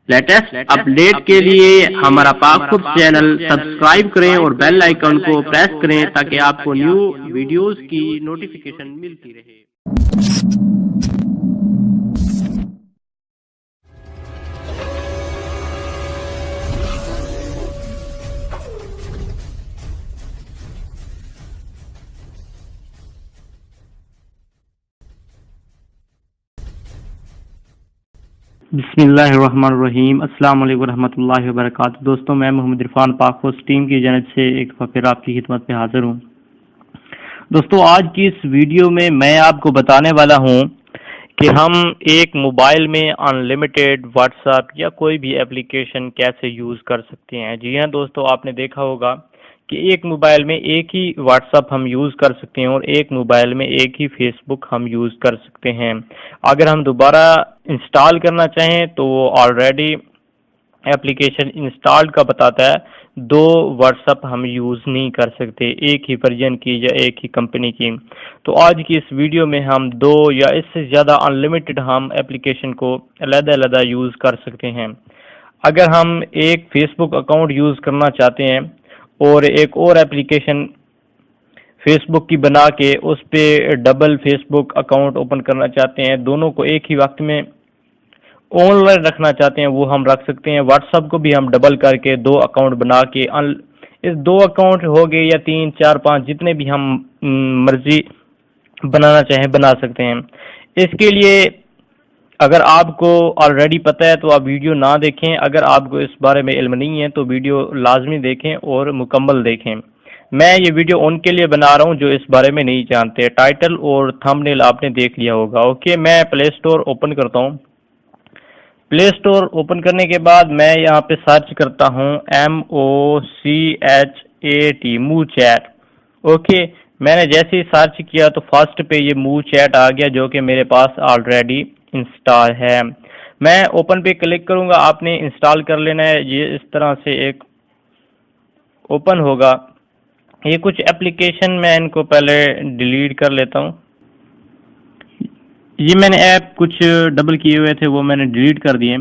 Latest update के लिए हमारा पाकखुद चैनल सब्सक्राइब करें और बेल आइकन को प्रेस करें ताकि आपको न्यू वीडियोस की नोटिफिकेशन मिलती रहे। बिस्मिल्लाहिर्रहमानिर्रहीम, अस्सलाम वालेकुम रहमतुल्लाहि व बरकातुहू। दोस्तों, मैं मोहम्मद इरफान पाकखुद टीम की जानिब से एक बार फिर आपकी खिदमत में हाजिर हूँ। दोस्तों, आज की इस वीडियो में मैं आपको बताने वाला हूँ कि हम एक मोबाइल में अनलिमिटेड व्हाट्सएप या कोई भी एप्लीकेशन कैसे यूज़ कर सकते हैं। जी हाँ दोस्तों, आपने देखा होगा कि एक मोबाइल में एक ही व्हाट्सएप हम यूज़ कर सकते हैं और एक मोबाइल में एक ही फेसबुक हम यूज़ कर सकते हैं। अगर हम दोबारा इंस्टॉल करना चाहें तो वो ऑलरेडी एप्लीकेशन इंस्टॉल्ड का बताता है, दो व्हाट्सएप हम यूज़ नहीं कर सकते एक ही वर्जन की या एक ही कंपनी की। तो आज की इस वीडियो में हम दो या इससे ज़्यादा अनलिमिटेड हम एप्लीकेशन को अलग-अलग यूज़ कर सकते हैं। अगर हम एक फेसबुक अकाउंट यूज़ करना चाहते हैं और एक और एप्लीकेशन फेसबुक की बना के उस पे डबल फेसबुक अकाउंट ओपन करना चाहते हैं, दोनों को एक ही वक्त में ऑनलाइन रखना चाहते हैं, वो हम रख सकते हैं। व्हाट्सएप को भी हम डबल करके दो अकाउंट बना के इस दो अकाउंट हो गए या 3, 4, 5 जितने भी हम मर्जी बनाना चाहें बना सकते हैं। इसके लिए अगर आपको ऑलरेडी पता है तो आप वीडियो ना देखें, अगर आपको इस बारे में इल्म नहीं है तो वीडियो लाजमी देखें और मुकम्मल देखें। मैं ये वीडियो उनके लिए बना रहा हूँ जो इस बारे में नहीं जानते। टाइटल और थंबनेल आपने देख लिया होगा। ओके, मैं प्ले स्टोर ओपन करता हूँ। प्ले स्टोर ओपन करने के बाद मैं यहाँ पे सर्च करता हूँ MOCHAT मूव चैट। ओके, मैंने जैसे ही सर्च किया तो फर्स्ट पे ये मूव चैट आ गया जो कि मेरे पास ऑलरेडी इंस्टॉल है। मैं ओपन पे क्लिक करूँगा, आपने इंस्टॉल कर लेना है। ये इस तरह से एक ओपन होगा। ये कुछ एप्लीकेशन मैं इनको पहले डिलीट कर लेता हूँ। ये मैंने ऐप कुछ डबल किए हुए थे वो मैंने डिलीट कर दिए।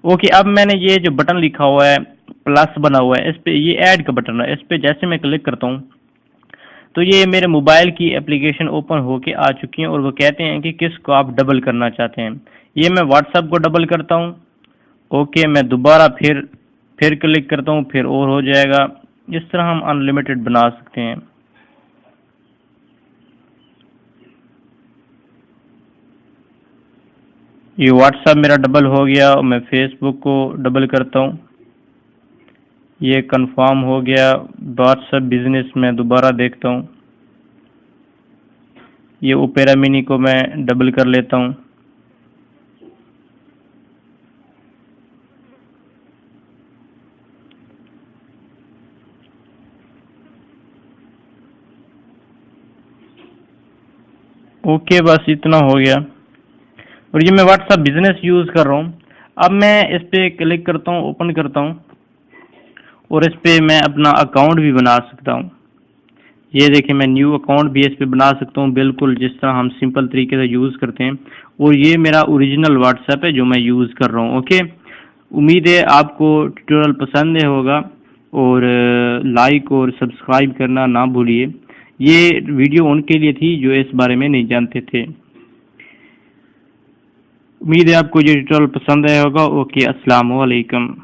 ओके, अब मैंने ये जो बटन लिखा हुआ है प्लस बना हुआ है इस पे, ये ऐड का बटन है, इस पे जैसे मैं क्लिक करता हूँ तो ये मेरे मोबाइल की एप्लीकेशन ओपन होके आ चुकी है और वो कहते हैं कि किसको आप डबल करना चाहते हैं। ये मैं व्हाट्सएप को डबल करता हूँ। ओके, मैं दोबारा फिर क्लिक करता हूँ, फिर और हो जाएगा। इस तरह हम अनलिमिटेड बना सकते हैं। ये व्हाट्सएप मेरा डबल हो गया और मैं फेसबुक को डबल करता हूँ। ये कंफर्म हो गया। व्हाट्सएप बिजनेस में दोबारा देखता हूँ। ये ओपेरा मिनी को मैं डबल कर लेता हूँ। ओके, बस इतना हो गया। और ये मैं व्हाट्सएप बिजनेस यूज़ कर रहा हूँ। अब मैं इस पे क्लिक करता हूँ, ओपन करता हूँ और इस पे मैं अपना अकाउंट भी बना सकता हूँ। ये देखिए, मैं न्यू अकाउंट भी इस पे बना सकता हूँ, बिल्कुल जिस तरह हम सिंपल तरीके से यूज़ करते हैं। और ये मेरा ओरिजिनल व्हाट्सएप है जो मैं यूज़ कर रहा हूँ। ओके, उम्मीद है आपको ट्यूटोरियल पसंद होगा और लाइक और सब्सक्राइब करना ना भूलिए। ये वीडियो उनके लिए थी जो इस बारे में नहीं जानते थे। उम्मीद है आपको ये ट्यूटोरियल पसंद आया होगा। ओके, अस्सलाम वालेकुम।